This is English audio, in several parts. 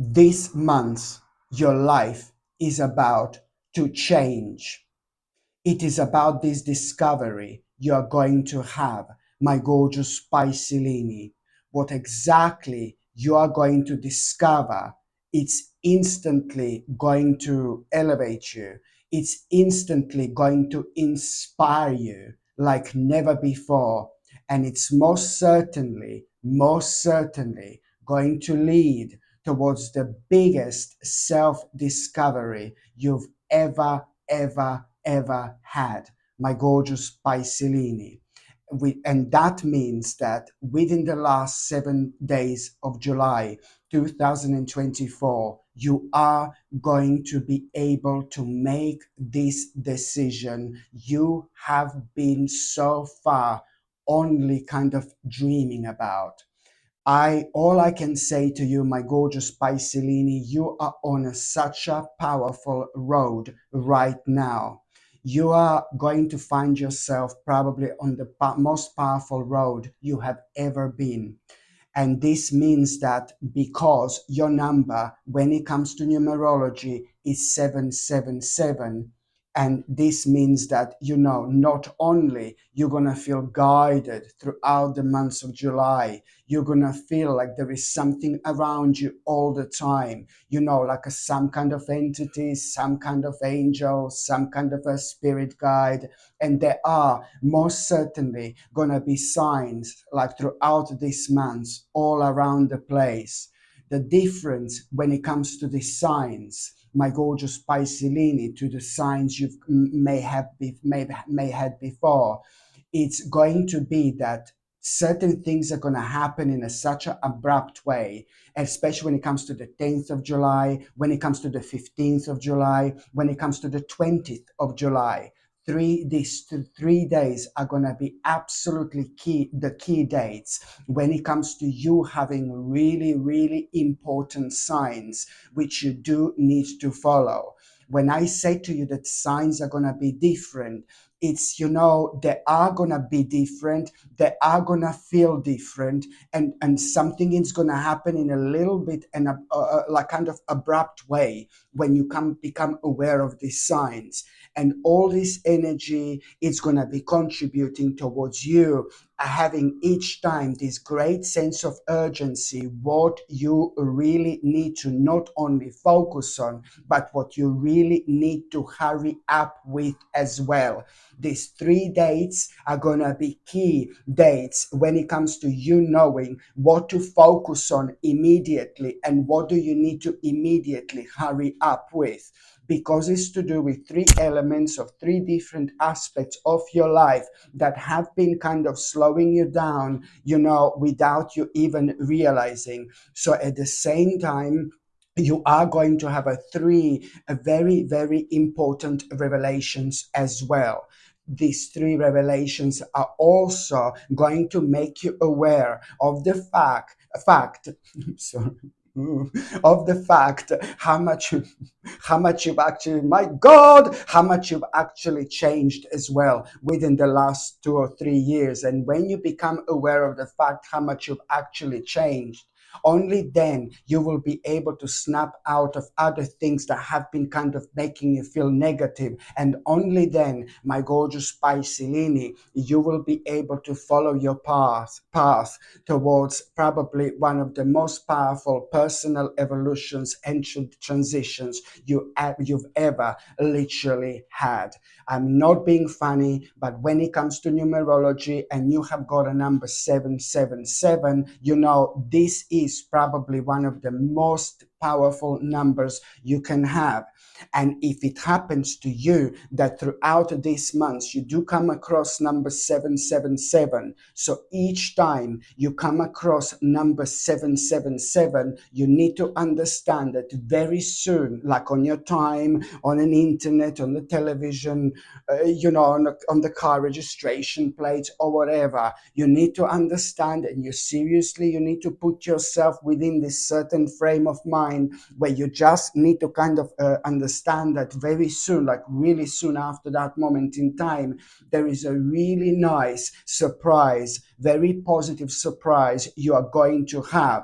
This month, your life is about to change. It is about this discovery you are going to have, my gorgeous Pisces. What exactly you are going to discover, it's instantly going to elevate you. It's instantly going to inspire you like never before. And it's most certainly going to lead towards the biggest self discovery you've ever had, my gorgeous Pisces. And that means that within the last 7 days of July 2024, you are going to be able to make this decision you have been so far only kind of dreaming about. All I can say to you, my gorgeous Pisces, you are on such a powerful road right now. You are going to find yourself probably on the most powerful road you have ever been. And this means that because your number, when it comes to numerology, is 777, and this means that, not only you're going to feel guided throughout the months of July, you're going to feel like there is something around you all the time, like some kind of entity, some kind of angel, some kind of a spirit guide. And there are most certainly going to be signs like throughout this month all around the place. The difference when it comes to the signs, my gorgeous Pisces, to the signs you may had before, it's going to be that certain things are going to happen in such an abrupt way, especially when it comes to the 10th of July, when it comes to the 15th of July, when it comes to the 20th of July. These 3 days are going to be absolutely the key dates when it comes to you having really important signs which you do need to follow. When I say to you that signs are going to be different, it's, they are going to be different, they are going to feel different, and something is going to happen in a little bit and like kind of abrupt way when you become aware of these signs. And all this energy is going to be contributing towards you having each time this great sense of urgency, what you really need to not only focus on, but what you really need to hurry up with as well. These 3 dates are going to be key dates when it comes to you knowing what to focus on immediately and what do you need to immediately hurry up with, because it's to do with 3 elements of 3 different aspects of your life that have been kind of slowing you down, without you even realizing. So at the same time, you are going to have a very important revelations as well. These 3 revelations are also going to make you aware of the fact sorry, of the fact how much you've actually, my God, how much you've actually changed as well within the last 2 or 3 years. And when you become aware of the fact how much you've actually changed, only then you will be able to snap out of other things that have been kind of making you feel negative. And only then, my gorgeous Pisces, you will be able to follow your path towards probably one of the most powerful personal evolutions and transitions you've ever literally had. I'm not being funny, but when it comes to numerology and you have got a number 777, this is probably one of the most powerful numbers you can have. And if it happens to you that throughout these months you do come across number 777, so each time you come across number 777, you need to understand that very soon, like on your time, on an internet, on the television, on the car registration plate or whatever, you need to understand, and you need to put yourself within this certain frame of mind sign where you just need to kind of understand that very soon, like really soon after that moment in time, there is a really nice surprise, very positive surprise you are going to have.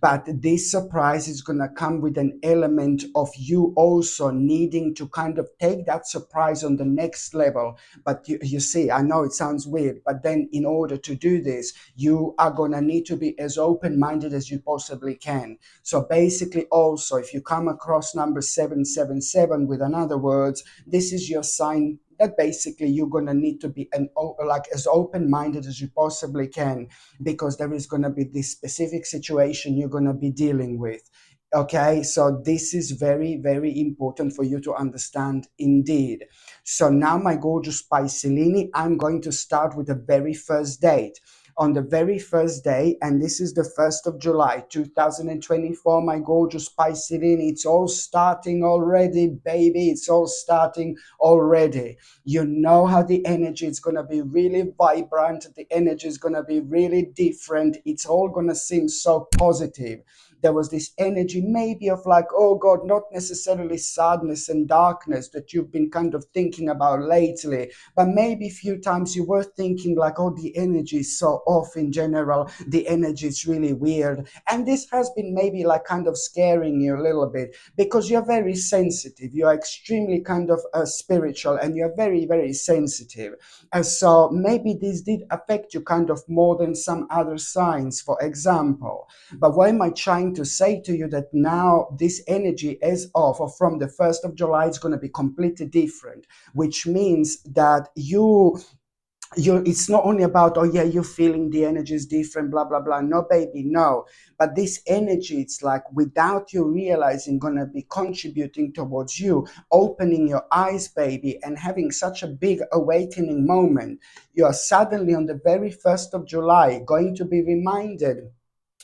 But this surprise is going to come with an element of you also needing to kind of take that surprise on the next level. But you see, I know it sounds weird, but then in order to do this, you are going to need to be as open-minded as you possibly can. So basically, also, if you come across number 777, with another words, this is your sign that basically you're going to need to be like as open-minded as you possibly can, because there is going to be this specific situation you're going to be dealing with. Okay, so this is very, very important for you to understand indeed. So now, my gorgeous Piscelini, I'm going to start with the very first date. On the very first day, and this is the 1st of July 2024, my gorgeous Piscelini, it's all starting already, baby. It's all starting already. You know how the energy is going to be really vibrant, the energy is going to be really different, it's all going to seem so positive. There was this energy maybe of like, oh God, not necessarily sadness and darkness that you've been kind of thinking about lately, but maybe a few times you were thinking like, oh, the energy is so off in general, the energy is really weird. And this has been maybe like kind of scaring you a little bit, because you're very sensitive, you're extremely kind of spiritual, and you're very, very sensitive. And so maybe this did affect you kind of more than some other signs, for example. But what am I trying to say to you? That now this energy is off, or from the 1st of July, it's going to be completely different, which means that you it's not only about, oh yeah, you're feeling the energy is different, blah blah blah. No, baby, no. But this energy, it's like without you realizing, gonna be contributing towards you opening your eyes, baby, and having such a big awakening moment. You are suddenly on the very 1st of July going to be reminded,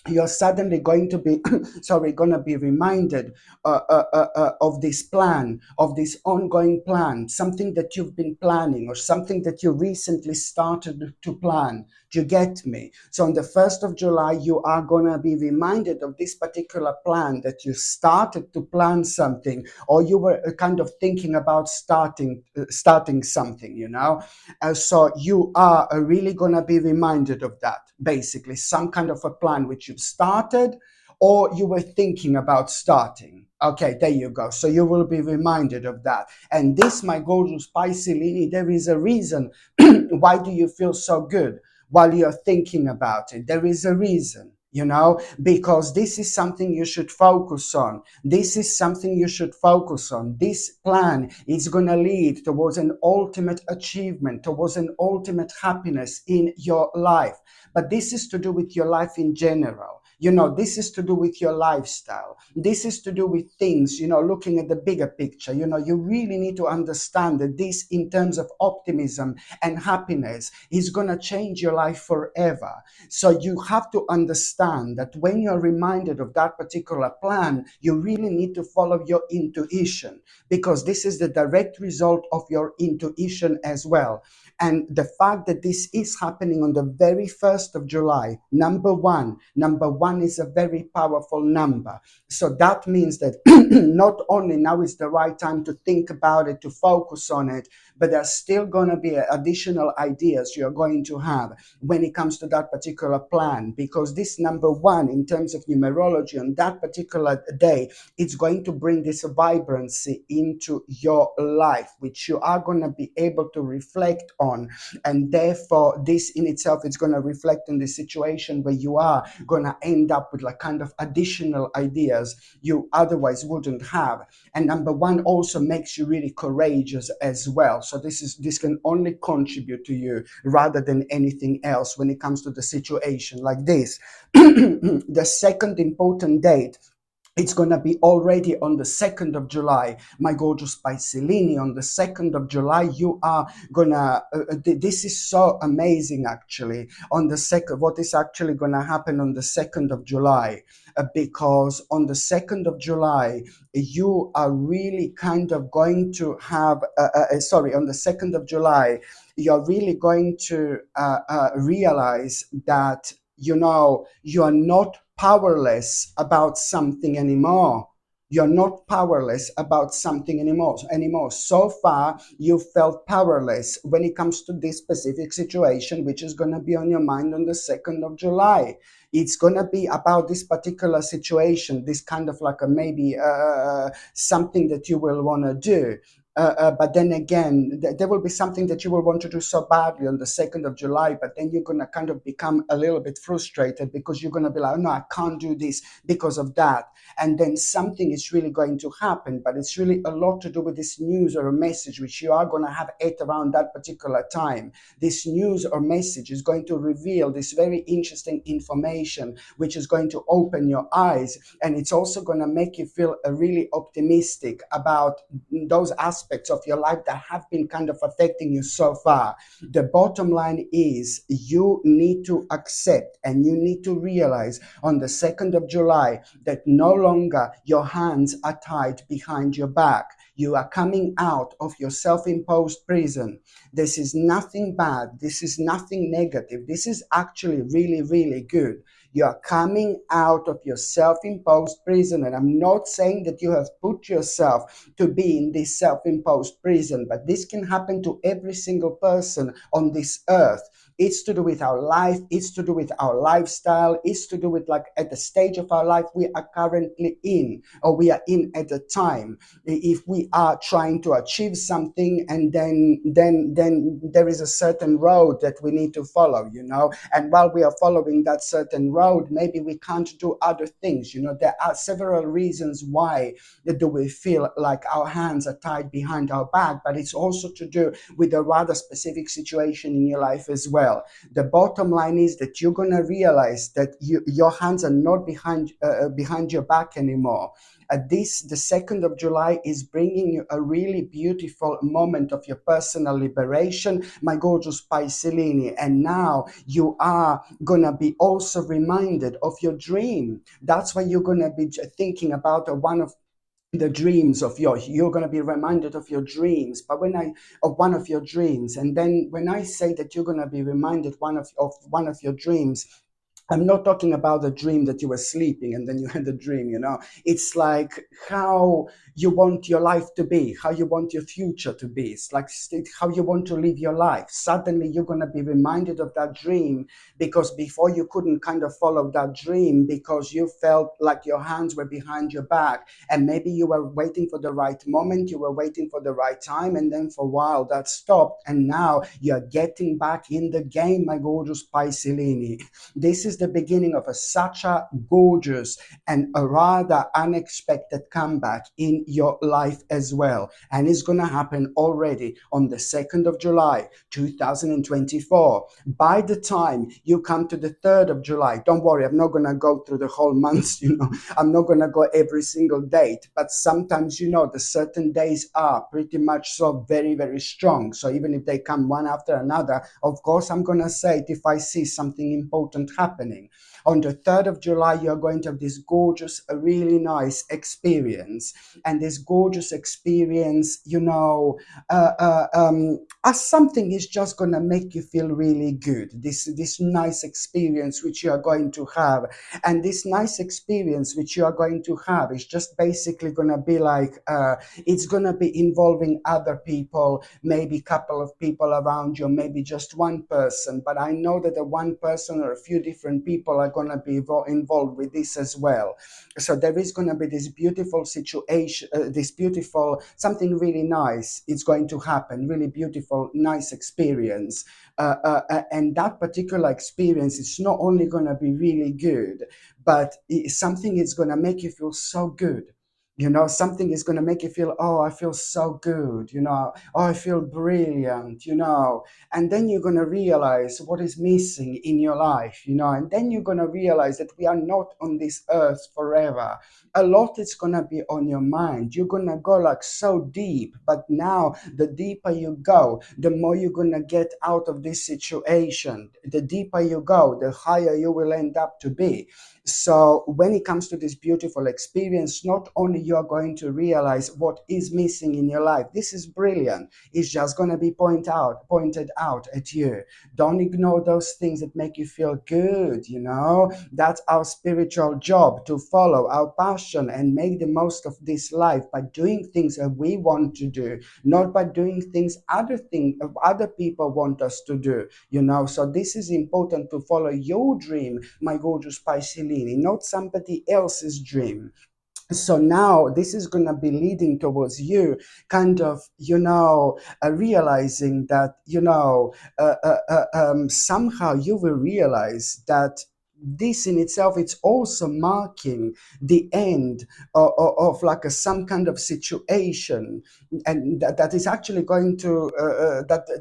you're suddenly going to be sorry, going to be reminded of this plan, of this ongoing plan, something that you've been planning, or something that you recently started to plan. Do you get me? So on the 1st of July, you are going to be reminded of this particular plan, that you started to plan something, or you were kind of thinking about starting something, you know. So you are really going to be reminded of that, basically, some kind of a plan which you've started or you were thinking about starting. Okay, there you go. So you will be reminded of that. And this, my gorgeous Piscelini, there is a reason. Why do you feel so good while you're thinking about it? There is a reason. Because this is something you should focus on. This is something you should focus on. This plan is going to lead towards an ultimate achievement, towards an ultimate happiness in your life. But this is to do with your life in general. This is to do with your lifestyle. This is to do with things, looking at the bigger picture. You really need to understand that this, in terms of optimism and happiness, is going to change your life forever. So you have to understand that when you're reminded of that particular plan, you really need to follow your intuition, because this is the direct result of your intuition as well. And the fact that this is happening on the very 1st of July, number one is a very powerful number. So that means that not only now is the right time to think about it, to focus on it, but there's still going to be additional ideas you're going to have when it comes to that particular plan, because this number one, in terms of numerology, on that particular day, it's going to bring this vibrancy into your life, which you are going to be able to reflect on. And therefore, this in itself is going to reflect on the situation where you are going to end up with like kind of additional ideas you otherwise wouldn't have. And number one also makes you really courageous as well. So this can only contribute to you rather than anything else when it comes to the situation like this. The second important date, it's going to be already on the 2nd of July, my gorgeous Piscelini. On the 2nd of July, you are going to, this is so amazing actually, on the 2nd, what is actually going to happen on the 2nd of July, because on the 2nd of July, you are really kind of going to have, on the 2nd of July, you're really going to realize that, you are not powerless about something anymore. You're not powerless about something anymore. So far, you felt powerless when it comes to this specific situation, which is going to be on your mind on the 2nd of July. It's going to be about this particular situation, this kind of like a maybe something that you will want to do. But then again, there will be something that you will want to do so badly on the 2nd of July, but then you're going to kind of become a little bit frustrated because you're going to be like, oh, no, I can't do this because of that. And then something is really going to happen, but it's really a lot to do with this news or a message which you are going to have at around that particular time. This news or message is going to reveal this very interesting information, which is going to open your eyes. And it's also going to make you feel really optimistic about those aspects of your life that have been kind of affecting you so far. The bottom line is you need to accept and you need to realize on the 2nd of July that no longer your hands are tied behind your back. You are coming out of your self-imposed prison. This is nothing bad. This is nothing negative. This is actually really, really good. You are coming out of your self-imposed prison. And I'm not saying that you have put yourself to be in this self-imposed prison, but this can happen to every single person on this earth. It's to do with our life. It's to do with our lifestyle. It's to do with like at the stage of our life we are currently in, or we are in at the time. If we are trying to achieve something, and then there is a certain road that we need to follow, and while we are following that certain road, maybe we can't do other things. There are several reasons why do we feel like our hands are tied behind our back, but it's also to do with a rather specific situation in your life as well. The bottom line is that you're going to realize that your hands are not behind your back anymore. The 2nd of July is bringing you a really beautiful moment of your personal liberation, my gorgeous Piscelini. And now you are going to be also reminded of your dream. That's why you're going to be thinking about one of the dreams of you're going to be reminded of your dreams, but of one of your dreams. And then when I say that you're going to be reminded of one of your dreams, I'm not talking about a dream that you were sleeping and then you had a dream. It's like how you want your life to be, how you want your future to be. It's like how you want to live your life. Suddenly you're going to be reminded of that dream, because before you couldn't kind of follow that dream because you felt like your hands were behind your back, and maybe you were waiting for the right moment, you were waiting for the right time, and then for a while that stopped, and now you're getting back in the game, my gorgeous Piscelini. This is the beginning of such a gorgeous and a rather unexpected comeback in your life as well. And it's going to happen already on the 2nd of July, 2024. By the time you come to the 3rd of July, don't worry, I'm not going to go through the whole month, I'm not going to go every single date, but sometimes, the certain days are pretty much so very, very strong. So even if they come one after another, of course, I'm going to say it if I see something important happening. On the 3rd of July, you're going to have this gorgeous, really nice experience. And this gorgeous experience, as something is just going to make you feel really good. This nice experience which you are going to have. And this nice experience which you are going to have is just basically going to be like, it's going to be involving other people, maybe a couple of people around you, maybe just one person. But I know that the one person or a few different people are going to be involved with this as well. So there is going to be this beautiful situation, something really nice. It's going to happen, really beautiful, nice experience. And that particular experience is not only going to be really good, but something is going to make you feel so good. Something is going to make you feel, oh, I feel so good, oh, I feel brilliant, and then you're going to realize what is missing in your life, and then you're going to realize that we are not on this earth forever. A lot is going to be on your mind. You're going to go like so deep, but now the deeper you go, the more you're going to get out of this situation. The deeper you go, the higher you will end up to be. So when it comes to this beautiful experience, not only you are going to realize what is missing in your life, this is brilliant. It's just going to be pointed out at you. Don't ignore those things that make you feel good, you know. That's our spiritual job, to follow our passion and make the most of this life by doing things that we want to do, not by doing things other people want us to do, you know. So this is important, to follow your dream, my gorgeous Piscelini, not somebody else's dream. So now this is going to be leading towards you kind of, you know, realizing that, you know, somehow you will realize that this in itself, it's also marking the end of like some kind of situation, and that is actually going to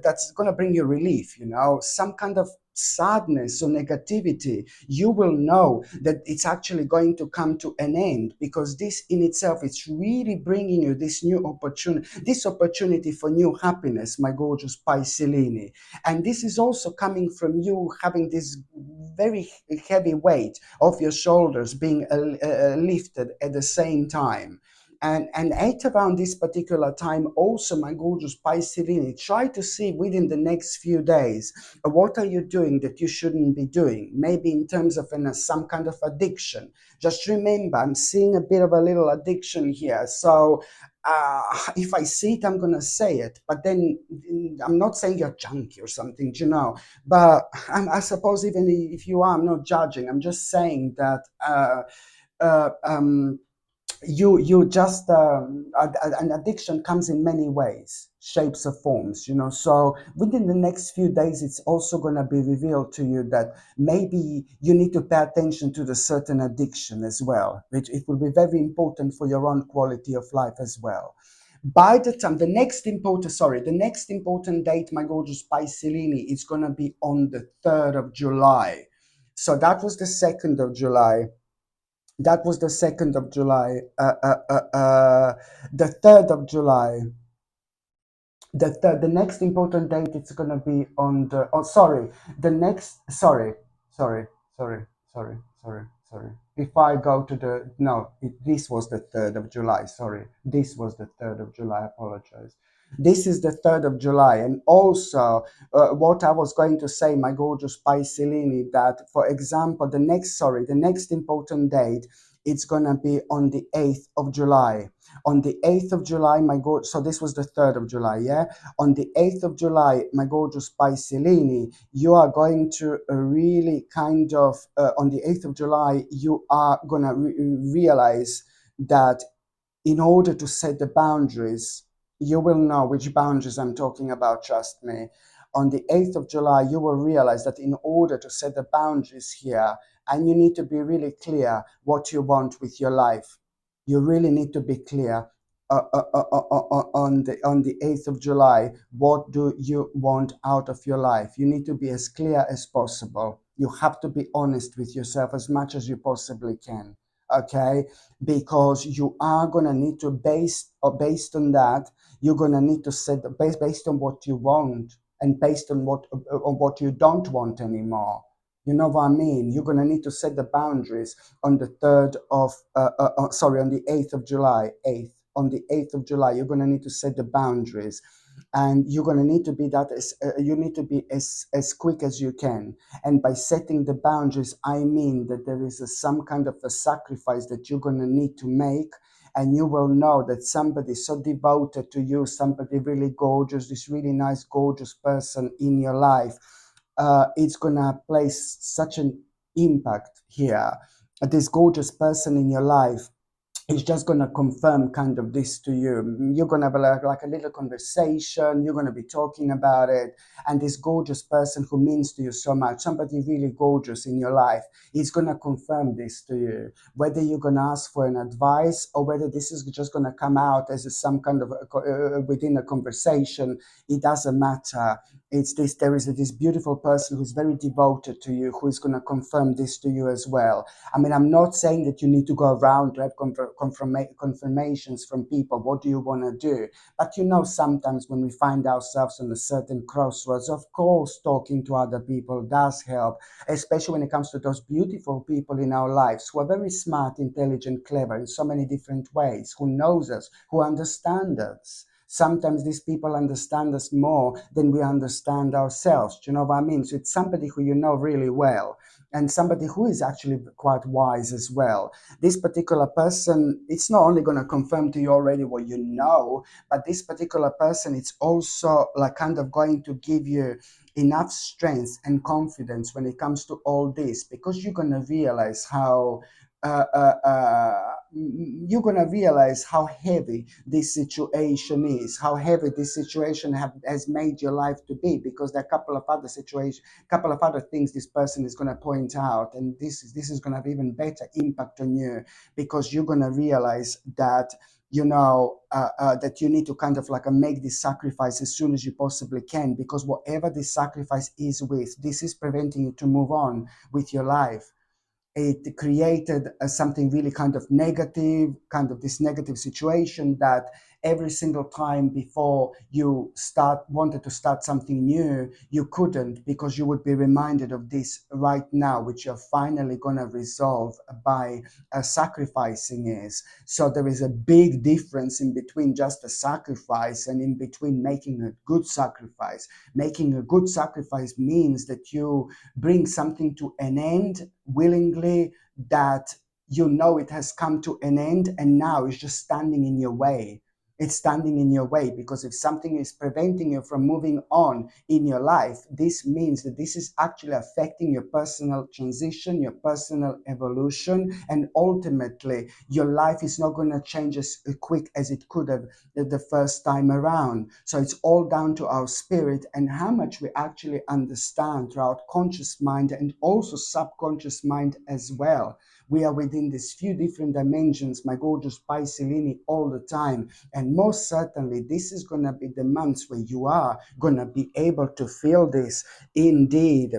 that's going to bring you relief, you know, some kind of sadness or negativity. You will know that it's actually going to come to an end, because this in itself, it's really bringing you this opportunity for new happiness, my gorgeous Piscelini. And this is also coming from you having this very heavy weight of your shoulders being lifted at the same time. And at around this particular time, also, my gorgeous Piscelini, try to see within the next few days, what are you doing that you shouldn't be doing? Maybe in terms of some kind of addiction. Just remember, I'm seeing a bit of a little addiction here. So if I see it, I'm going to say it. But then I'm not saying you're junkie or something, you know. But I suppose even if you are, I'm not judging. I'm just saying that uh, um, you just an addiction comes in many ways, shapes or forms, you know. So within the next few days, it's also going to be revealed to you that maybe you need to pay attention to the certain addiction as well, which it will be very important for your own quality of life as well. By the time the next important date, my gorgeous Piscelini, is going to be on the 3rd of July. So that was the 2nd of July. That was the 2nd of July. The 3rd of July. The next important date, it's gonna be on the, oh sorry, the next, sorry sorry sorry sorry if I go to the, no, this was the 3rd of July, sorry, this was the 3rd of July, I apologize. This is the 3rd of July. And also, what I was going to say, my gorgeous Piscelini, that for example, the next important date, it's gonna be on the 8th of July. On the 8th of July, my god, so this was the 3rd of July, yeah? On the 8th of July, my gorgeous Piscelini, you are going to really kind of, on the 8th of July, you are gonna realize that in order to set the boundaries, you will know which boundaries I'm talking about, trust me. On the 8th of July, you will realize that in order to set the boundaries here, and you need to be really clear what you want with your life. You really need to be clear on the 8th of July. What do you want out of your life? You need to be as clear as possible. You have to be honest with yourself as much as you possibly can. Okay, because you are gonna need to based on that, you're gonna need to set based on what you want, and based on what you don't want anymore. You know what I mean? You're gonna need to set the boundaries on the 3rd of sorry, on the 8th of July. 8th On the 8th of July, you're gonna need to set the boundaries, and you're gonna need to be that you need to be as quick as you can. And by setting the boundaries, I mean that there is some kind of a sacrifice that you're going to need to make. And you will know that somebody so devoted to you, somebody really gorgeous, this really nice, gorgeous person in your life, it's going to place such an impact here. This gorgeous person in your life is just going to confirm kind of this to you. You're going to have like a little conversation. You're going to be talking about it. And this gorgeous person who means to you so much, somebody really gorgeous in your life, is going to confirm this to you. Whether you're going to ask for an advice, or whether this is just going to come out as some kind of within a conversation, it doesn't matter. It's this, there is this beautiful person who's very devoted to you, who is going to confirm this to you as well. I mean, I'm not saying that you need to go around to have confirmations from people. What do you want to do? But sometimes when we find ourselves on a certain crossroads, of course, talking to other people does help, especially when it comes to those beautiful people in our lives who are very smart, intelligent, clever in so many different ways, who knows us, who understand us. Sometimes these people understand us more than we understand ourselves. Do you know what I mean? So it's somebody who you know really well, and somebody who is actually quite wise as well. This particular person, it's not only going to confirm to you already what you know, but this particular person, it's also like kind of going to give you enough strength and confidence when it comes to all this, because you're going to realize how you're going to realize how heavy this situation is, how heavy this situation has made your life to be, because there are a couple of other situations, couple of other things this person is going to point out, and this is going to have even better impact on you, because you're going to realize that that you need to kind of like make this sacrifice as soon as you possibly can, because whatever this sacrifice is with, this is preventing you to move on with your life. It created something really kind of negative, kind of this negative situation that every single time before you wanted to start something new, you couldn't, because you would be reminded of this right now, which you're finally going to resolve by sacrificing is. So there is a big difference in between just a sacrifice and in between making a good sacrifice. Making a good sacrifice means that you bring something to an end willingly, that it has come to an end, and now it's just standing in your way. It's standing in your way, because if something is preventing you from moving on in your life, this means that this is actually affecting your personal transition, your personal evolution, and ultimately your life is not going to change as quick as it could have the first time around. So it's all down to our spirit and how much we actually understand through our conscious mind and also subconscious mind as well. We are within these few different dimensions, my gorgeous Pisces, all the time. And most certainly, this is going to be the months where you are going to be able to feel this indeed.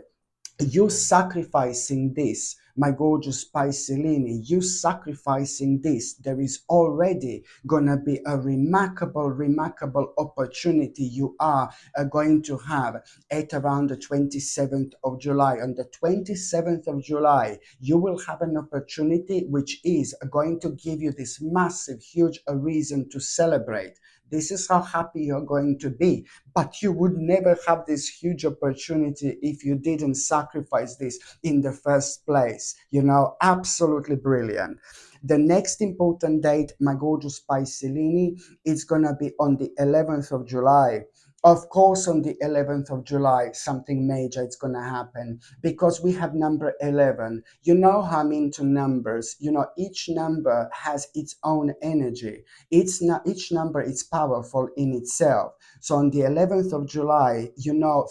You sacrificing this, my gorgeous Piscelini, you sacrificing this, there is already gonna be a remarkable opportunity you are going to have at around the 27th of July. On the 27th of July, you will have an opportunity which is going to give you this massive, huge reason to celebrate. This is how happy you're going to be. But you would never have this huge opportunity if you didn't sacrifice this in the first place. Absolutely brilliant. The next important date, my gorgeous Piscelini, is going to be on the 11th of July. Of course, on the 11th of July, something major is going to happen, because we have number 11. You know how I'm into numbers. Each number has its own energy. Each number is powerful in itself. So on the 11th of July,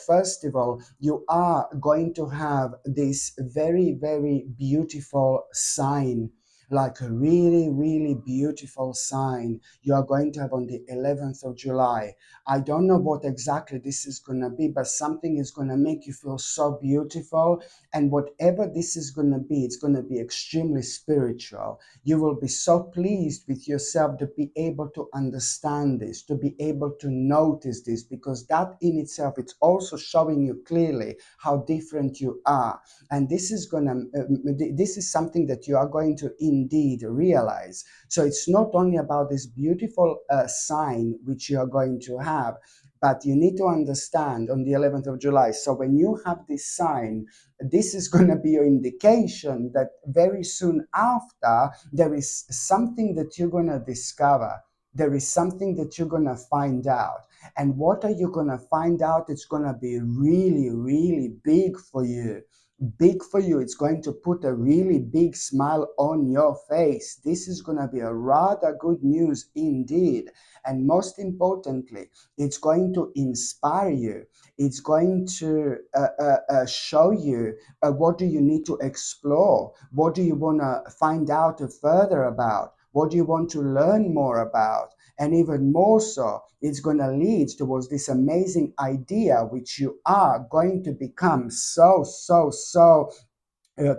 first of all, you are going to have this very, very beautiful sign, like a really, really beautiful sign you are going to have on the 11th of July. I don't know what exactly this is going to be, but something is going to make you feel so beautiful. And whatever this is going to be, it's going to be extremely spiritual. You will be so pleased with yourself to be able to understand this, to be able to notice this, because that in itself, it's also showing you clearly how different you are. And this is this is something that you are going to indeed realize. So it's not only about this beautiful sign which you are going to have, but you need to understand on the 11th of July. So when you have this sign, this is going to be your indication that very soon after, there is something that you're going to discover. There is something that you're going to find out. And what are you going to find out? It's going to be really, really big for you. Big for you. It's going to put a really big smile on your face. This is going to be a rather good news indeed. And most importantly, it's going to inspire you. It's going to show you what do you need to explore? What do you want to find out further about? What do you want to learn more about? And even more so, it's going to lead towards this amazing idea which you are going to become so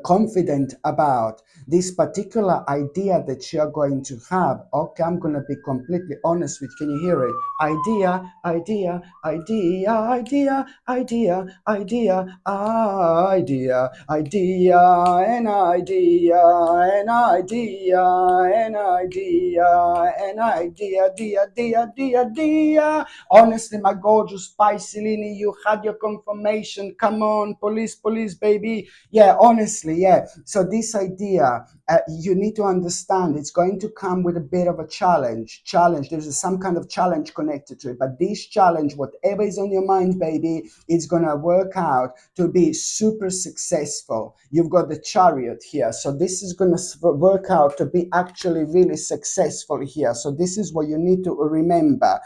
confident about this particular idea that you're going to have. Okay, I'm going to be completely honest with, can you hear it? Idea, idea, idea, idea, idea, idea, idea, idea, an idea, an idea, an idea, an idea, dia, dia, dia, dia. Honestly, my gorgeous Pisces, you had your confirmation. Come on, police, police, baby. Yeah, honestly, yeah. So this idea, you need to understand, it's going to come with a bit of a challenge. There's some kind of challenge connected to it. But this challenge, whatever is on your mind, baby, it's gonna work out to be super successful. You've got the Chariot here, so this is gonna work out to be actually really successful here. So this is what you need to remember.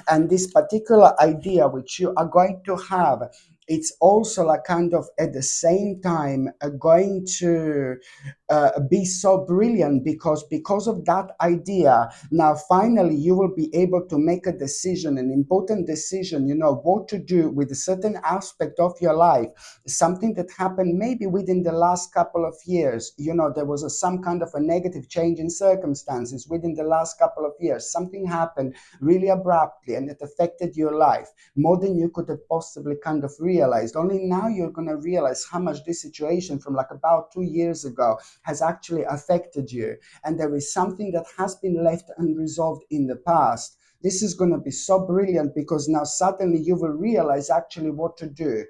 And this particular idea which you are going to have, it's also like kind of at the same time going to be so brilliant, because of that idea. Now finally you will be able to make a decision, an important decision, you know what to do with a certain aspect of your life, something that happened maybe within the last couple of years. You know, there was some kind of a negative change in circumstances within the last couple of years. Something happened really abruptly and it affected your life more than you could have possibly kind of realized. Only now you're going to realize how much this situation from like about 2 years ago has actually affected you. And there is something that has been left unresolved in the past. This is going to be so brilliant because now suddenly you will realize actually what to do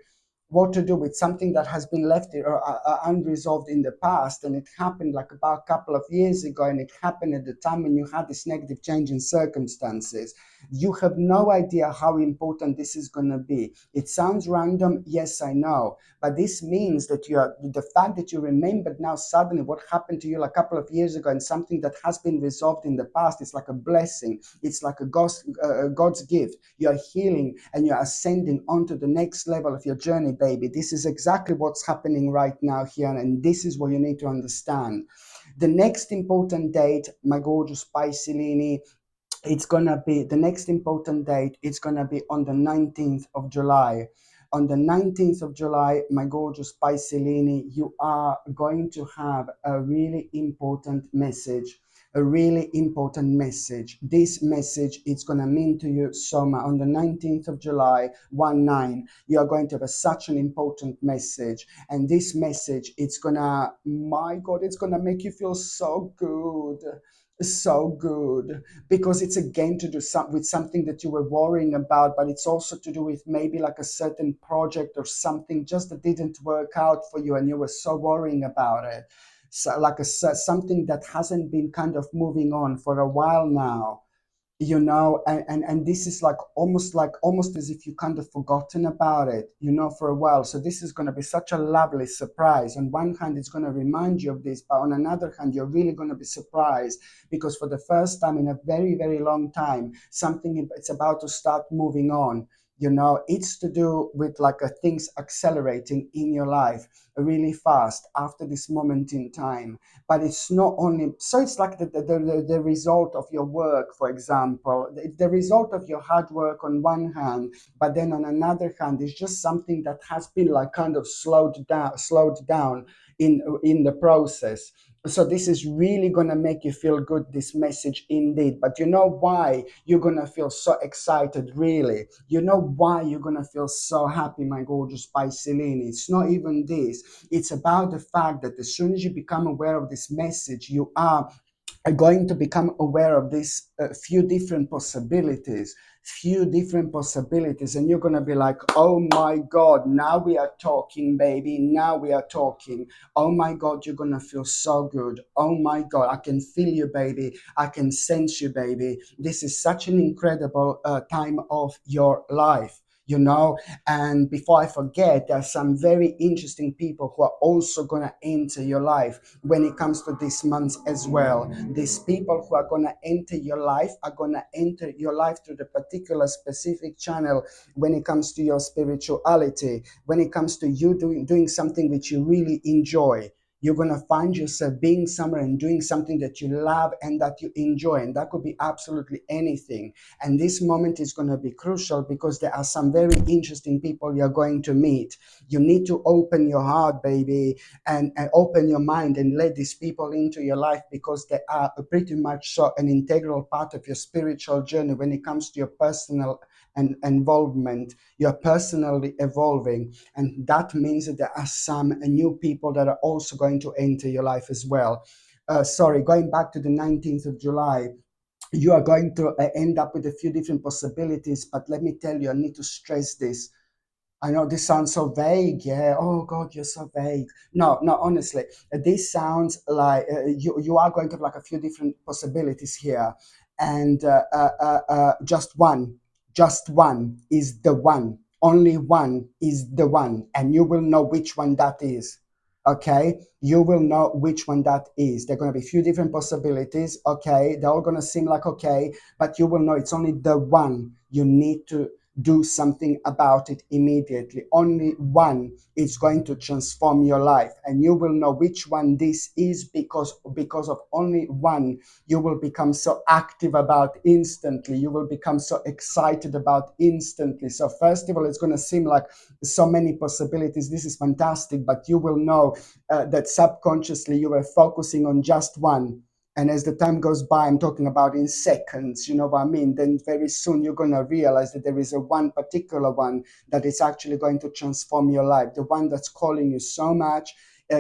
with something that has been left unresolved in the past. And it happened like about a couple of years ago, and it happened at the time when you had this negative change in circumstances. You have no idea how important this is going to be. It sounds random, yes, I know, but this means that the fact that you remembered now suddenly what happened to you like a couple of years ago and something that has been resolved in the past, it's like a blessing. It's like a God's gift. You're healing and you're ascending onto the next level of your journey, baby. This is exactly what's happening right now here, and this is what you need to understand. The next important date, my gorgeous Pisces, it's gonna be the next important date. It's gonna be on the 19th of July. On the 19th of July, my gorgeous Pisces, you are going to have a really important message. A really important message. This message, it's gonna mean to you so much. On the 19th of July, 1-9, you are going to have such an important message. And this message, it's gonna, my God, it's gonna make you feel so good. So good, because it's again to do with something that you were worrying about, but it's also to do with maybe like a certain project or something just that didn't work out for you and you were so worrying about it. So like something that hasn't been kind of moving on for a while now, and this is like almost as if you kind of forgotten about it, for a while. So this is going to be such a lovely surprise. On one hand, it's going to remind you of this, but on another hand, you're really going to be surprised because for the first time in a very, very long time, something it's about to start moving on. It's to do with like things accelerating in your life really fast after this moment in time. But it's not only so, it's like the result of your work, for example, the result of your hard work on one hand, but then on another hand, it's just something that has been like kind of slowed down in the process. So this is really going to make you feel good, this message indeed. But you know why you're going to feel so excited, really? You know why you're going to feel so happy, my gorgeous Pisces? It's not even this. It's about the fact that as soon as you become aware of this message, you are going to become aware of these few different possibilities, and you're going to be like, oh my God, now we are talking, baby, now we are talking. Oh my God, you're going to feel so good. Oh my God, I can feel you, baby. I can sense you, baby. This is such an incredible time of your life. And before I forget, there are some very interesting people who are also going to enter your life when it comes to this month as well. These people who are going to enter your life are going to enter your life through the particular specific channel when it comes to your spirituality, when it comes to you doing something which you really enjoy. You're going to find yourself being somewhere and doing something that you love and that you enjoy. And that could be absolutely anything. And this moment is going to be crucial because there are some very interesting people you're going to meet. You need to open your heart, baby, and open your mind and let these people into your life, because they are pretty much so an integral part of your spiritual journey when it comes to your personal and involvement. You're personally evolving, and that means that there are some new people that are also going to enter your life as well. Sorry, going back to the 19th of July, you are going to end up with a few different possibilities, but let me tell you, I need to stress this. I know this sounds so vague. Yeah. Oh God, you're so vague. No, no. Honestly, this sounds like you are going to have like a few different possibilities here, and just one is the one. Only one is the one, and you will know which one that is. Okay, you will know which one that is. There are going to be a few different possibilities. Okay, they're all going to seem like okay, but you will know it's only the one. You need to do something about it immediately. Only one is going to transform your life, and you will know which one this is, because of only one you will become so active about instantly. You will become so excited about instantly. So first of all, it's going to seem like so many possibilities. This is fantastic, but you will know that subconsciously you are focusing on just one. And as the time goes by, I'm talking about in seconds, you know what I mean? Then very soon you're going to realize that there is a one particular one that is actually going to transform your life. The one that's calling you so much,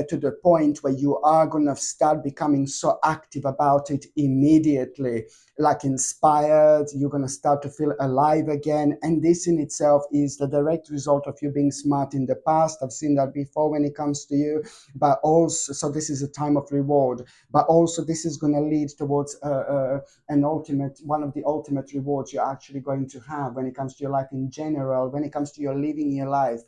to the point where you are going to start becoming so active about it immediately, like inspired. You're going to start to feel alive again. And this in itself is the direct result of you being smart in the past. I've seen that before when it comes to you. But also, so this is a time of reward, but also this is going to lead towards an ultimate, one of the ultimate rewards you're actually going to have when it comes to your life in general, when it comes to your living your life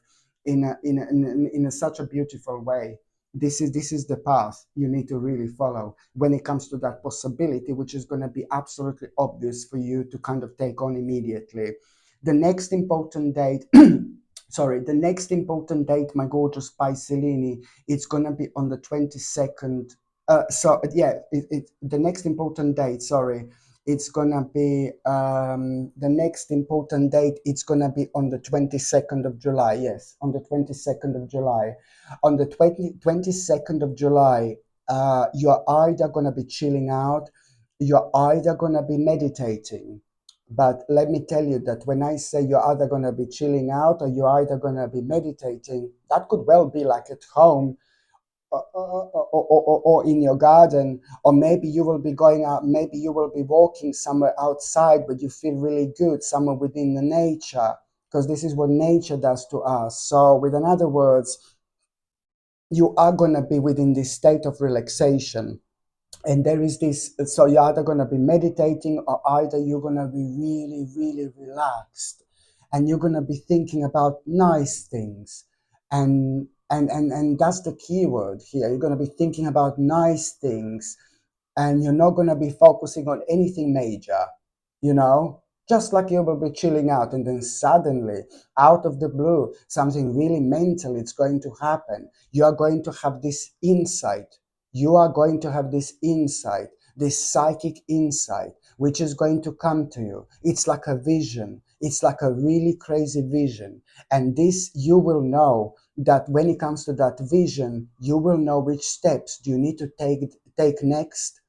in such a beautiful way. This is the path you need to really follow when it comes to that possibility, which is going to be absolutely obvious for you to kind of take on immediately. The next important date sorry, the next important date, my gorgeous Piscelini, it's going to be on the 22nd. So yeah, the next important date, sorry, it's gonna be the next important date, it's gonna be on the 22nd of July. Yes, on the 22nd of July. On the 22nd of July, you're either gonna be chilling out, you're either gonna be meditating. But let me tell you that when I say you're either going to be chilling out or you're either going to be meditating, that could well be like at home, or in your garden, or maybe you will be going out, maybe you will be walking somewhere outside, but you feel really good somewhere within the nature, because this is what nature does to us. So, with another words, you are going to be within this state of relaxation. And there is this, so you're either going to be meditating or either you're going to be really, really relaxed, and you're going to be thinking about nice things. And that's the key word here. You're going to be thinking about nice things, and you're not going to be focusing on anything major, you know, just like you will be chilling out, and then suddenly, out of the blue, something really mental is going to happen. You are going to have this insight. You are going to have this insight, this psychic insight, which is going to come to you. It's like a vision. It's like a really crazy vision. And this, you will know that when it comes to that vision, you will know which steps do you need to take next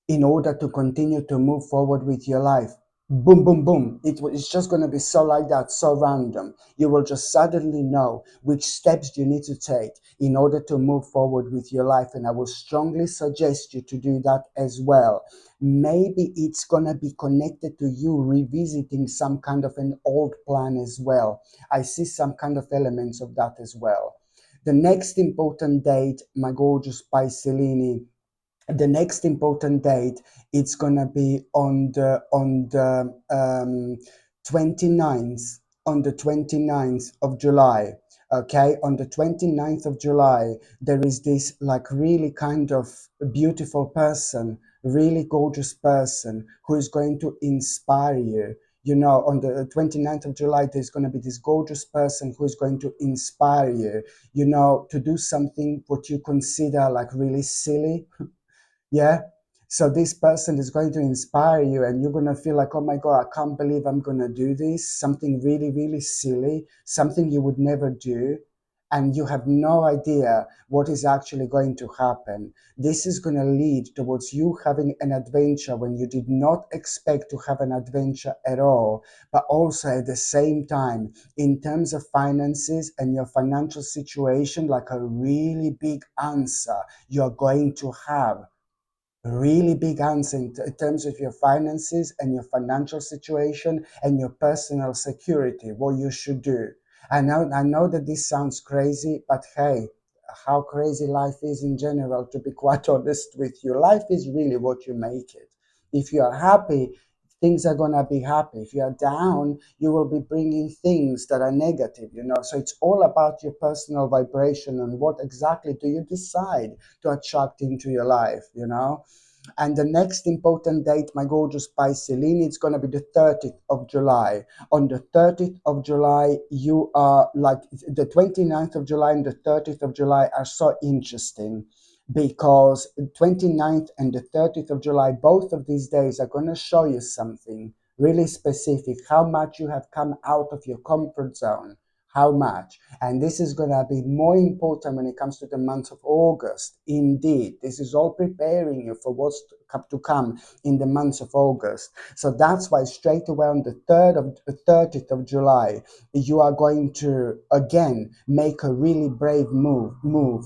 in order to continue to move forward with your life. Boom, boom, boom. It's just going to be so like that, so random. You will just suddenly know which steps you need to take in order to move forward with your life. And I will strongly suggest you to do that as well. Maybe it's going to be connected to you revisiting some kind of an old plan as well. I see some kind of elements of that as well. The next important date, my gorgeous Piscelini, the next important date, it's gonna be on the 29th, on the 29th of July. Okay, on the 29th of July, there is this like really kind of beautiful person, really gorgeous person who is going to inspire you. On the 29th of July, there's going to be this gorgeous person who is going to inspire you, to do something what you consider like really silly. Yeah. So this person is going to inspire you, and you're going to feel like, oh my God, I can't believe I'm going to do this. Something really, really silly, something you would never do. And you have no idea what is actually going to happen. This is going to lead towards you having an adventure when you did not expect to have an adventure at all. But also at the same time, in terms of finances and your financial situation, like a really big answer you're going to have, really big answer in terms of your finances and your financial situation and your personal security, what you should do. I know that this sounds crazy, but hey, how crazy life is in general, to be quite honest with you. Life is really what you make it. If you are happy, things are going to be happy. If you are down, you will be bringing things that are negative. So it's all about your personal vibration and what exactly do you decide to attract into your life. And the next important date, my gorgeous Pisceline, it's going to be the 30th of July. On the 30th of July, you are like the 29th of July and the 30th of July are so interesting because 29th and the 30th of July, both of these days are going to show you something really specific, how much you have come out of your comfort zone. How much? And this is going to be more important when it comes to the month of August. Indeed, this is all preparing you for what's to come in the month of August. So that's why straight away on the 30th of July, you are going to again make a really brave move.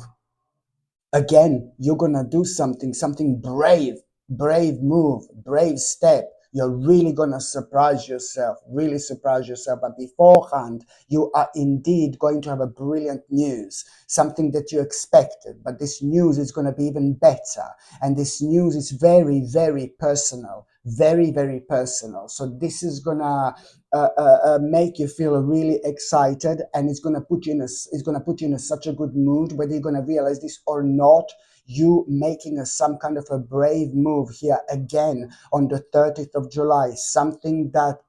Again, you're gonna do something brave move, brave step. You're really gonna surprise yourself, really surprise yourself. But beforehand, you are indeed going to have a brilliant news, something that you expected. But this news is gonna be even better. And this news is very, very personal, very, very personal. So this is gonna make you feel really excited, and it's gonna put you in such a good mood, whether you're gonna realize this or not. You making some kind of a brave move here again on the 30th of July, something that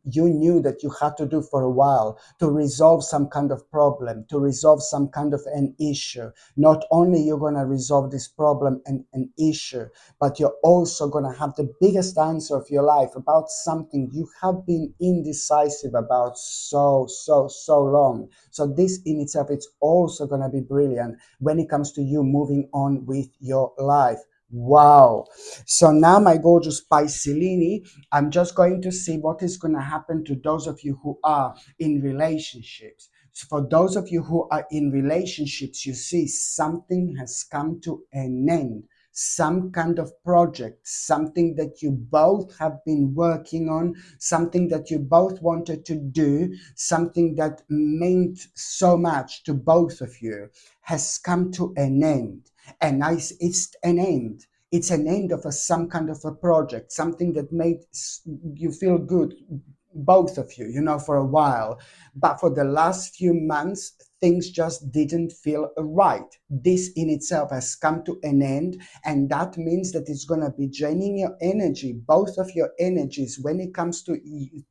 you knew that you had to do for a while to resolve some kind of problem, to resolve some kind of an issue. Not only you're going to resolve this problem and an issue, but you're also going to have the biggest answer of your life about something you have been indecisive about so long. So this in itself, it's also going to be brilliant when it comes to you moving on with your life. Wow. So now, my gorgeous Piscelini, I'm just going to see what is going to happen to those of you who are in relationships. So for those of you who are in relationships, you see something has come to an end. Some kind of project, something that you both have been working on, something that you both wanted to do, something that meant so much to both of you has come to an end. And it's an end. It's an end of some kind of a project, something that made you feel good, both of you, for a while. But for the last few months, things just didn't feel right. This in itself has come to an end, and that means that it's going to be draining your energy, both of your energies, when it comes to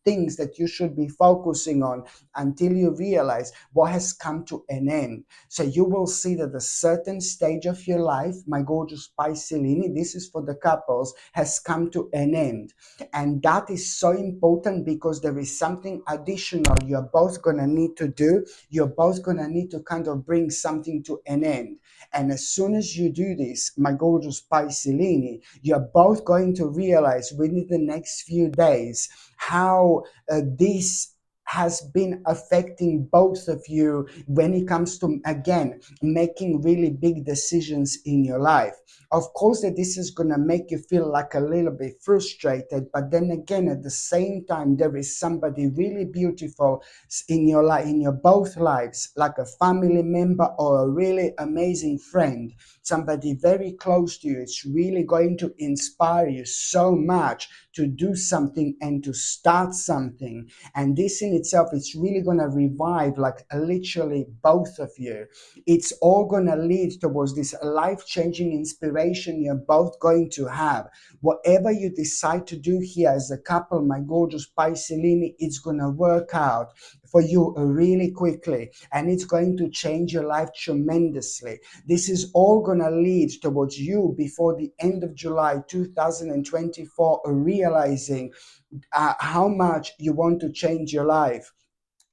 things that you should be focusing on, until you realize what has come to an end. So you will see that a certain stage of your life, my gorgeous Piscelini, this is for the couples, has come to an end. And that is so important because there is something additional you're both going to need to do. You're both going to need to kind of bring something to an end. And as soon as you do this, my gorgeous Piscelini, you're both going to realize within the next few days how this has been affecting both of you when it comes to, again, making really big decisions in your life. Of course, that this is going to make you feel like a little bit frustrated, but then again, at the same time, there is somebody really beautiful in your life, in your both lives, like a family member or a really amazing friend, somebody very close to you. It's really going to inspire you so much to do something and to start something. And this in itself, it's really going to revive, like literally both of you. It's all going to lead towards this life-changing inspiration you're both going to have. Whatever you decide to do here as a couple, my gorgeous Piscelini, it's going to work out for you really quickly, and it's going to change your life tremendously. This is all going to lead towards you before the end of July 2024 realizing how much you want to change your life.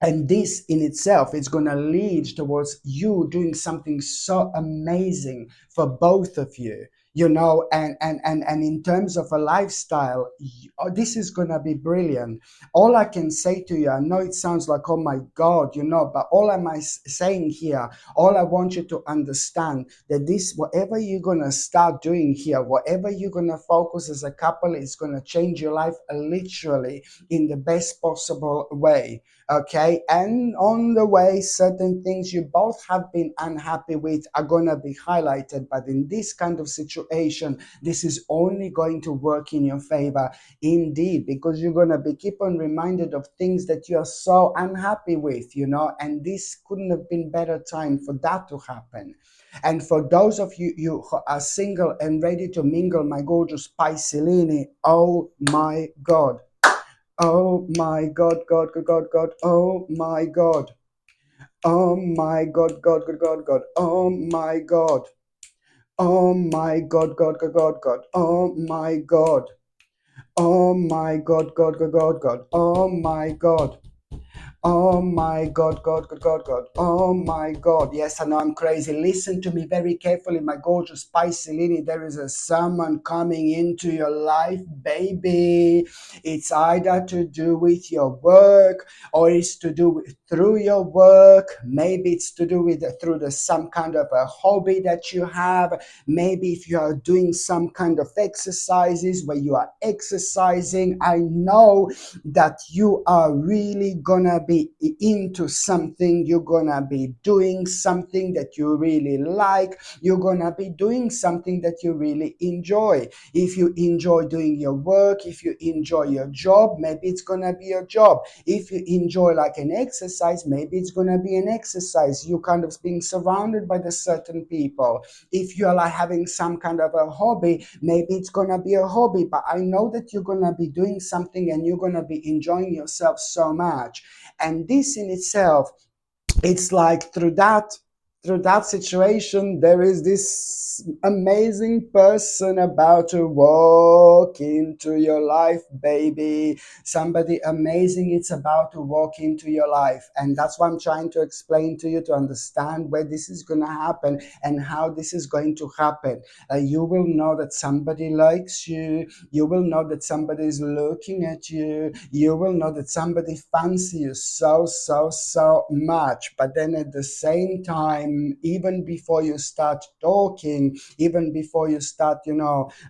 And this in itself is going to lead towards you doing something so amazing for both of you, and in terms of a lifestyle, this is going to be brilliant. All I can say to you, I know it sounds like, oh my God, but all am I saying here, all I want you to understand that this, whatever you're going to start doing here, whatever you're going to focus as a couple, is going to change your life literally in the best possible way. Okay, and on the way, certain things you both have been unhappy with are gonna be highlighted, but in this kind of situation, this is only going to work in your favor indeed, because you're gonna be keep on reminded of things that you're so unhappy with, and this couldn't have been better time for that to happen. And for those of you who are single and ready to mingle, my gorgeous Piscelini, oh my God. Oh my God, God, God, God, God. Oh my God. Oh my God, God, God, God, God. Oh my God. Oh my God, God, God, God, God. Oh my God. Oh my God, God, God, God, God. Oh my God. Oh my God, God, God, God, God. Oh my God. Yes, I know I'm crazy. Listen to me very carefully, my gorgeous Piscelini. There is a someone coming into your life, baby. It's either to do with your work, or it's to do with through your work. Maybe it's to do with through some kind of a hobby that you have. Maybe if you are doing some kind of exercises where you are exercising, I know that you are really gonna be into something. You're gonna be doing something that you really like. You're gonna be doing something that you really enjoy. If you enjoy doing your work, if you enjoy your job, maybe it's gonna be your job. If you enjoy like an exercise, maybe it's gonna be an exercise. You kind of being surrounded by the certain people. If you're like having some kind of a hobby, maybe it's gonna be a hobby, but I know that you're gonna be doing something and you're gonna be enjoying yourself so much. And this in itself, it's like through that situation, there is this amazing person about to walk into your life, baby. Somebody amazing, it's about to walk into your life. And that's what I'm trying to explain to you, to understand where this is going to happen and how this is going to happen. You will know that somebody likes you. You will know that somebody is looking at you. You will know that somebody fancies you so, so, so much. But then at the same time, even before you start talking, even before you start,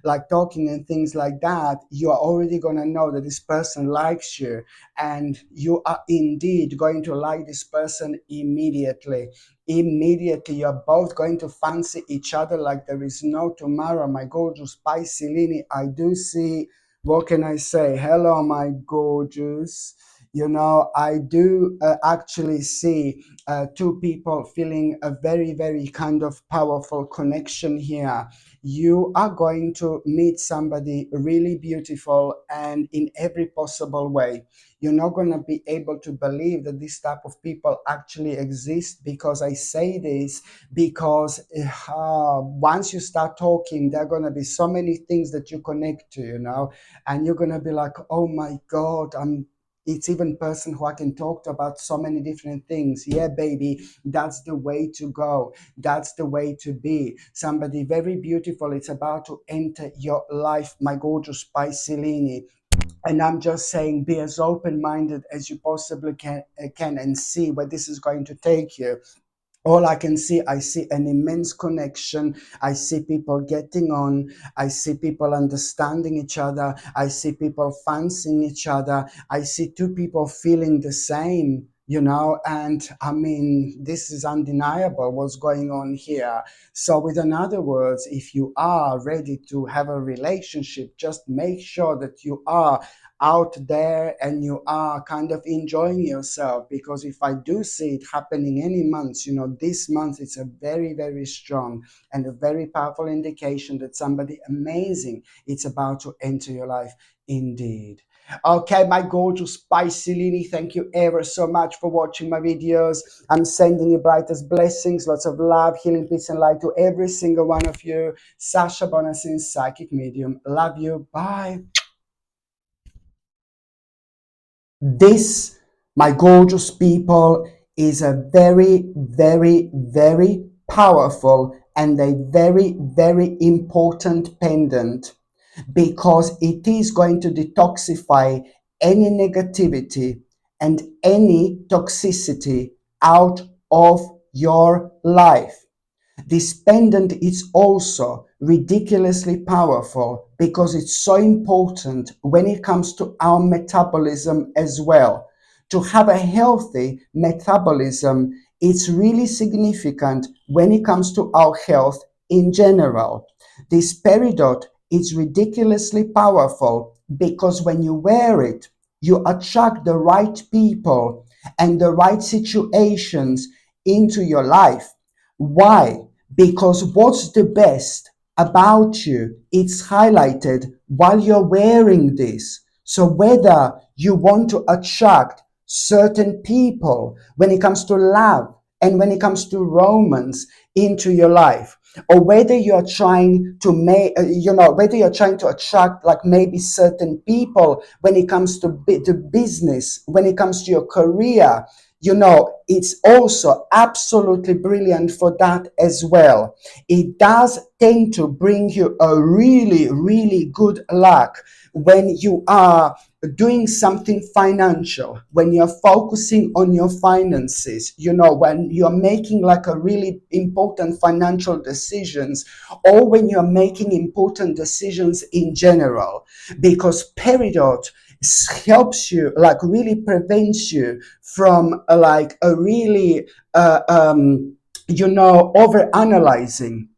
like talking and things like that, you are already going to know that this person likes you, and you are indeed going to like this person immediately. Immediately, you're both going to fancy each other like there is no tomorrow. My gorgeous Piscelini, I do see, what can I say? Hello, my gorgeous. I do actually see two people feeling a very, very kind of powerful connection here. You are going to meet somebody really beautiful, and in every possible way. You're not going to be able to believe that this type of people actually exist, because I say this because once you start talking, there are going to be so many things that you connect to, and you're going to be like, oh my God, it's even person who I can talk to about so many different things. Yeah, baby, that's the way to go. That's the way to be. Somebody very beautiful. It's about to enter your life, my gorgeous Piscelini. And I'm just saying, be as open-minded as you possibly can and see where this is going to take you. All I can see, I see an immense connection. I see people getting on. I see people understanding each other. I see people fancying each other. I see two people feeling the same. and I mean, this is undeniable what's going on here. So, with in other words, if you are ready to have a relationship, just make sure that you are out there and you are kind of enjoying yourself, because if I do see it happening any month, this month it's a very, very strong and a very powerful indication that somebody amazing it's about to enter your life indeed. Okay, my gorgeous Pisces, thank you ever so much for watching my videos. I'm sending you brightest blessings, lots of love, healing, peace, and light to every single one of you. Sasha Bonasin, Psychic Medium. Love you. Bye. This, my gorgeous people, is a very, very, very powerful and a very, very important pendant, because it is going to detoxify any negativity and any toxicity out of your life. This pendant is also ridiculously powerful because it's so important when it comes to our metabolism as well. To have a healthy metabolism, it's really significant when it comes to our health in general. This peridot is ridiculously powerful because when you wear it, you attract the right people and the right situations into your life. Why? Because what's the best about you, it's highlighted while you're wearing this. So whether you want to attract certain people when it comes to love and when it comes to romance into your life, or whether you're trying to whether you're trying to attract like maybe certain people when it comes to business, when it comes to your career, it's also absolutely brilliant for that as well. It does tend to bring you a really, really good luck when you are doing something financial, when you're focusing on your finances, when you're making like a really important financial decisions, or when you're making important decisions in general, because peridot helps you, like really prevents you from like a really over analyzing,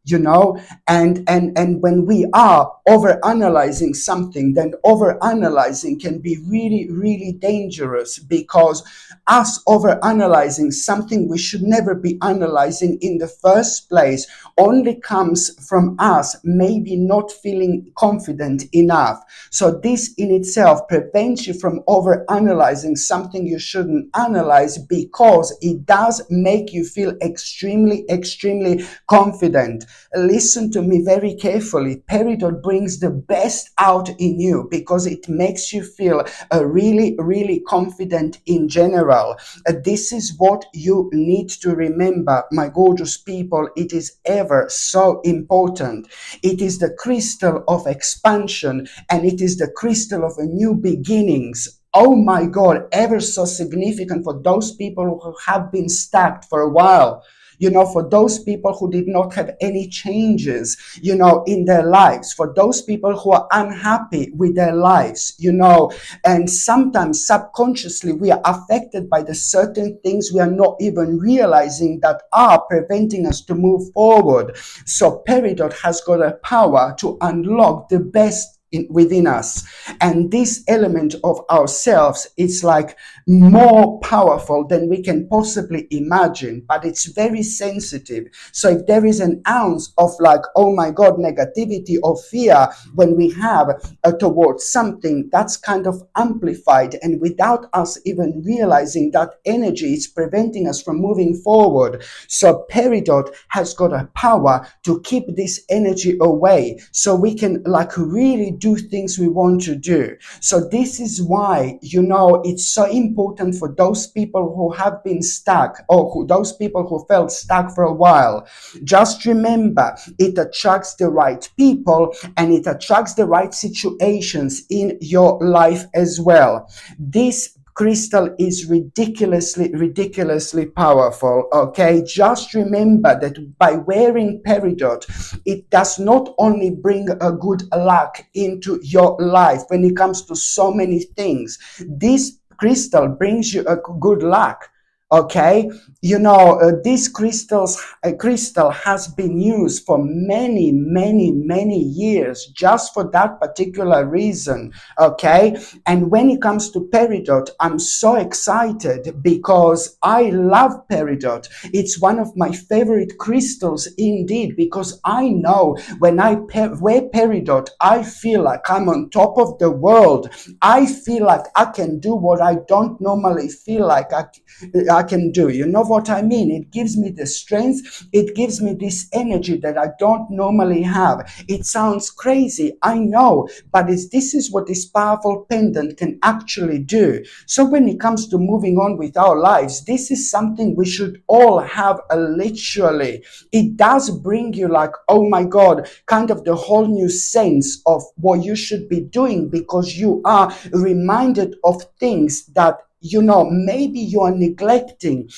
and when we are over analyzing something, then over analyzing can be really, really dangerous, because us over analyzing something we should never be analyzing in the first place only comes from us maybe not feeling confident enough. So this in itself prevents you from over analyzing something you shouldn't analyze, because it does make you feel extremely, extremely confident. Listen to me very carefully. Peridot brings the best out in you because it makes you feel really, really confident in general. This is what you need to remember, my gorgeous people. It is ever so important. It is the crystal of expansion, and it is the crystal of a new beginnings. Oh my God, ever so significant for those people who have been stuck for a while. For those people who did not have any changes, in their lives, for those people who are unhappy with their lives, and sometimes subconsciously we are affected by the certain things we are not even realizing that are preventing us to move forward. So peridot has got a power to unlock the best within us, and this element of ourselves is like more powerful than we can possibly imagine, but it's very sensitive. So if there is an ounce of like, oh my God, negativity or fear when we have towards something, that's kind of amplified, and without us even realizing, that energy is preventing us from moving forward. So peridot has got a power to keep this energy away, so we can like really do things we want to do. So this is why, it's so important for those people who have been stuck, or those people who felt stuck for a while. Just remember, it attracts the right people and it attracts the right situations in your life as well. This crystal is ridiculously, ridiculously powerful. Okay, just remember that by wearing peridot, it does not only bring a good luck into your life when it comes to so many things. This crystal brings you a good luck Okay, this crystal has been used for many, many, many years just for that particular reason. Okay, and when it comes to peridot, I'm so excited because I love peridot. It's one of my favorite crystals indeed, because I know when I wear peridot, I feel like I'm on top of the world. I feel like I can do what I don't normally feel like I can do. You know what I mean? It gives me the strength. It gives me this energy that I don't normally have. It sounds crazy, I know, but this is what this powerful pendant can actually do. So when it comes to moving on with our lives, this is something we should all have literally. It does bring you like, oh my God, kind of the whole new sense of what you should be doing, because you are reminded of things that maybe you are neglecting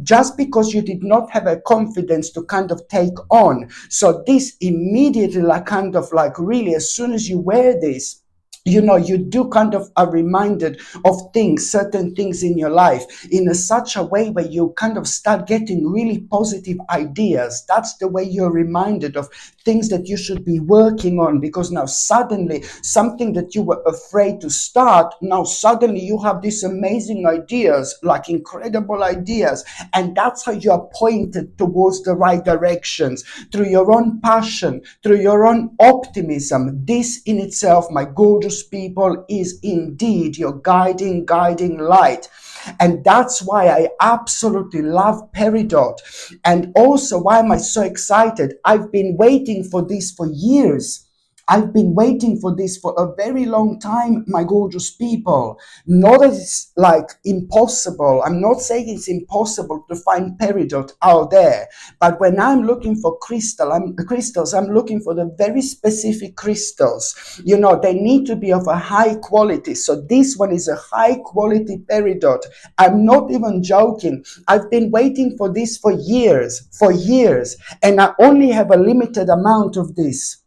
just because you did not have a confidence to kind of take on. So this immediately, like, kind of like, really, as soon as you wear this, you do kind of are reminded of things, certain things in your life, in such a way where you kind of start getting really positive ideas. That's the way you're reminded of things that you should be working on, because now suddenly something that you were afraid to start, now suddenly you have these amazing ideas, like incredible ideas, and that's how you are pointed towards the right directions, through your own passion, through your own optimism. This in itself, my gorgeous people, is indeed your guiding light. And that's why I absolutely love peridot. And also, why am I so excited? I've been waiting for this for years. I've been waiting for this for a very long time, my gorgeous people. Not that it's like impossible. I'm not saying it's impossible to find peridot out there. But when I'm looking for crystals, I'm looking for the very specific crystals. They need to be of a high quality. So this one is a high quality peridot. I'm not even joking. I've been waiting for this for years, and I only have a limited amount of this.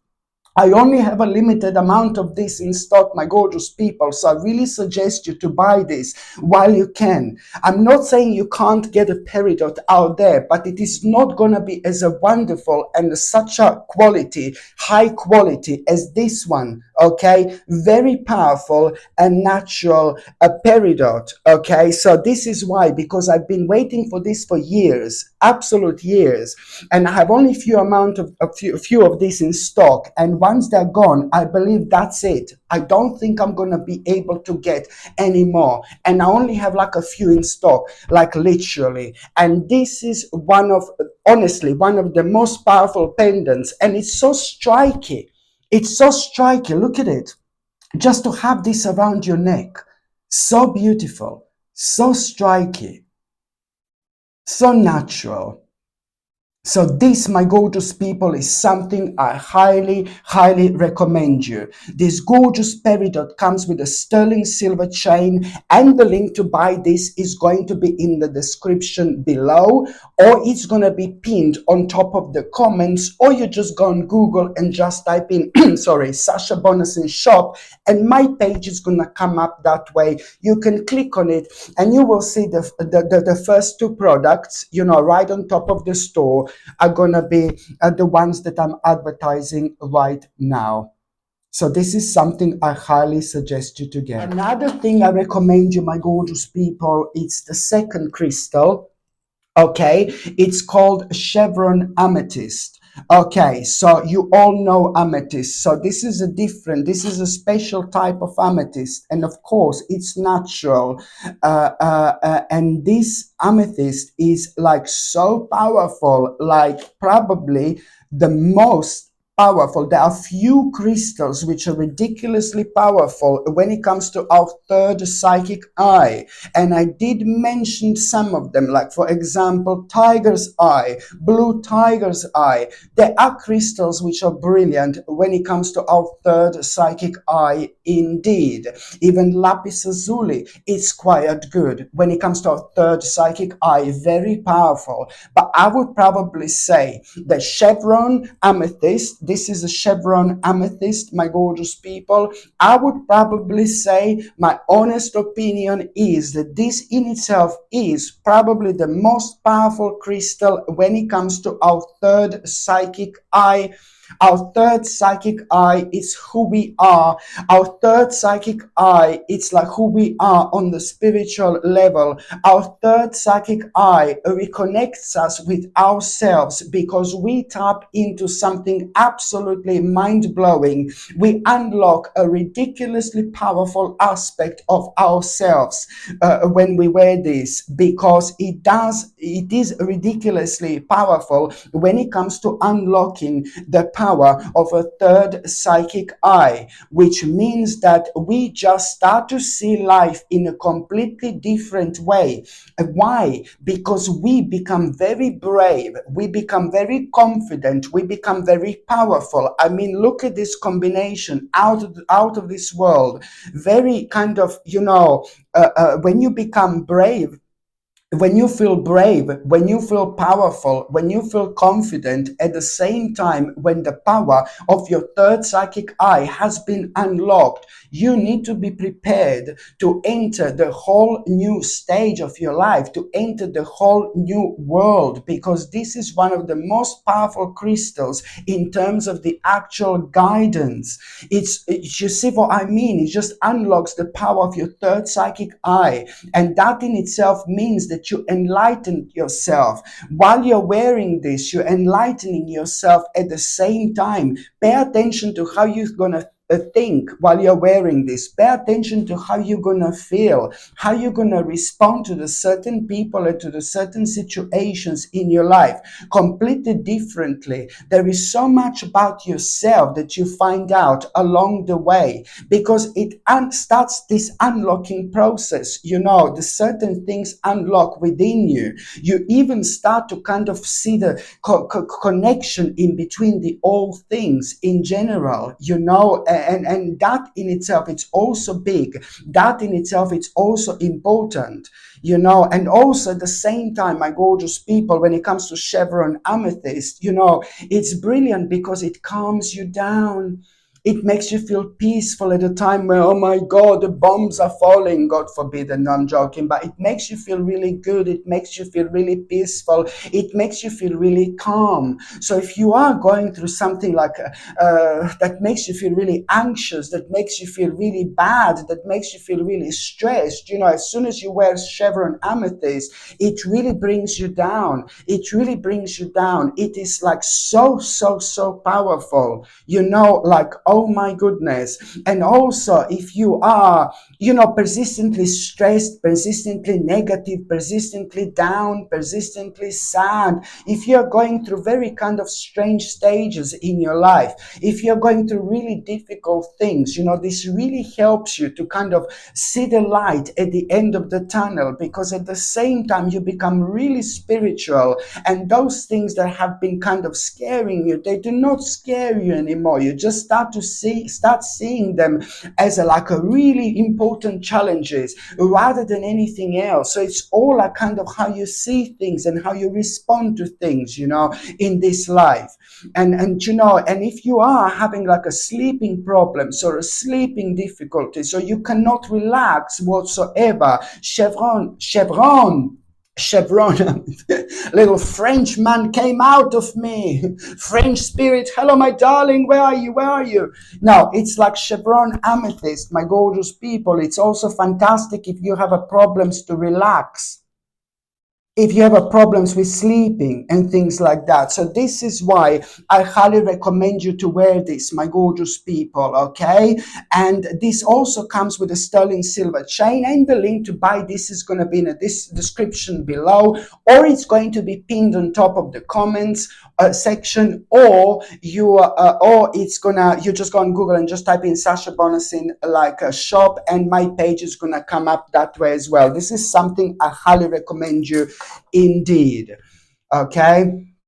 I only have a limited amount of this in stock, my gorgeous people. So I really suggest you to buy this while you can. I'm not saying you can't get a peridot out there, but it is not going to be as a wonderful and such a quality, high quality as this one. Okay, very powerful and natural, a peridot. Okay, so this is why, because I've been waiting for this for years, absolute years, and I have only few of these in stock. And once they're gone, I believe that's it. I don't think I'm gonna be able to get any more. And I only have like a few in stock, like literally. And this is honestly, one of the most powerful pendants, and it's so striking. It's so striking. Look at it. Just to have this around your neck. So beautiful, so striking, so natural. So this, my gorgeous people, is something I highly recommend you. This gorgeous peridot comes with a sterling silver chain, and the link to buy this is going to be in the description below, or it's going to be pinned on top of the comments, or you just go on Google and just type in, sorry, Sasha Bonasin shop, and my page is going to come up that way. You can click on it and you will see the first two products, right on top of the store, are gonna be the ones that I'm advertising right now. So this is something I highly suggest you to get. Another thing I recommend you, my gorgeous people, it's the second crystal. Okay, it's called chevron amethyst. Okay, so you all know amethyst. So this is a special type of amethyst, and of course it's natural. And this amethyst is like so powerful, like probably the most powerful. There are few crystals which are ridiculously powerful when it comes to our third psychic eye. And I did mention some of them, like for example, tiger's eye, blue tiger's eye. There are crystals which are brilliant when it comes to our third psychic eye indeed. Even lapis lazuli is quite good when it comes to our third psychic eye, very powerful. But I would probably say the chevron amethyst, this is a chevron amethyst, my gorgeous people. I would probably say, my honest opinion is that this in itself is probably the most powerful crystal when it comes to our third psychic eye. Our third psychic eye is who we are. Our third psychic eye, it's like who we are on the spiritual level. Our third psychic eye reconnects us with ourselves because we tap into something absolutely mind-blowing. We unlock a ridiculously powerful aspect of ourselves when we wear this, because it is ridiculously powerful when it comes to unlocking the power of a third psychic eye, which means that we just start to see life in a completely different way. Why? Because we become very brave, we become very confident, we become very powerful. I mean, look at this combination, out of this world. Very kind of, when you become brave, when you feel brave, when you feel powerful, when you feel confident, at the same time, when the power of your third psychic eye has been unlocked, you need to be prepared to enter the whole new stage of your life, to enter the whole new world, because this is one of the most powerful crystals in terms of the actual guidance. You see what I mean? It just unlocks the power of your third psychic eye, and that in itself means that you enlighten yourself. While you're wearing this, you're enlightening yourself at the same time. Pay attention to how you're going to think while you're wearing this. Pay attention to how you're gonna feel, how you're gonna respond to the certain people and to the certain situations in your life completely differently. There is so much about yourself that you find out along the way, because it starts this unlocking process. The certain things unlock within you. You even start to kind of see the connection in between the all things in general, and that in itself, it's also big. That in itself, it's also important, and also at the same time, my gorgeous people, when it comes to chevron amethyst, it's brilliant because it calms you down. It makes you feel peaceful at a time where, oh my God, the bombs are falling, God forbid, and I'm joking, but it makes you feel really good. It makes you feel really peaceful. It makes you feel really calm. So if you are going through something like that makes you feel really anxious, that makes you feel really bad, that makes you feel really stressed, as soon as you wear chevron amethyst, it really brings you down. It really brings you down. It is like so, so, so powerful, like, oh my goodness. And also, if you are, persistently stressed, persistently negative, persistently down, persistently sad, if you're going through very kind of strange stages in your life, if you're going through really difficult things, this really helps you to kind of see the light at the end of the tunnel, because at the same time you become really spiritual, and those things that have been kind of scaring you, they do not scare you anymore. You just start seeing them as like a really important challenges rather than anything else. So it's all like kind of how you see things and how you respond to things, in this life. And if you are having like a sleeping problems or a sleeping difficulty, so you cannot relax whatsoever, chevron little French man came out of me. French spirit, hello my darling, where are you? Now it's like chevron amethyst, my gorgeous people. It's also fantastic if you have a problems to relax, if you have a problems with sleeping and things like that. So this is why I highly recommend you to wear this, my gorgeous people, okay? And this also comes with a sterling silver chain, and the link to buy this is going to be in this description below, or it's going to be pinned on top of the comments section, or you just go on Google and just type in Sasha Bonasin like a shop, and my page is gonna come up that way as well. This is something I highly recommend you indeed. Okay.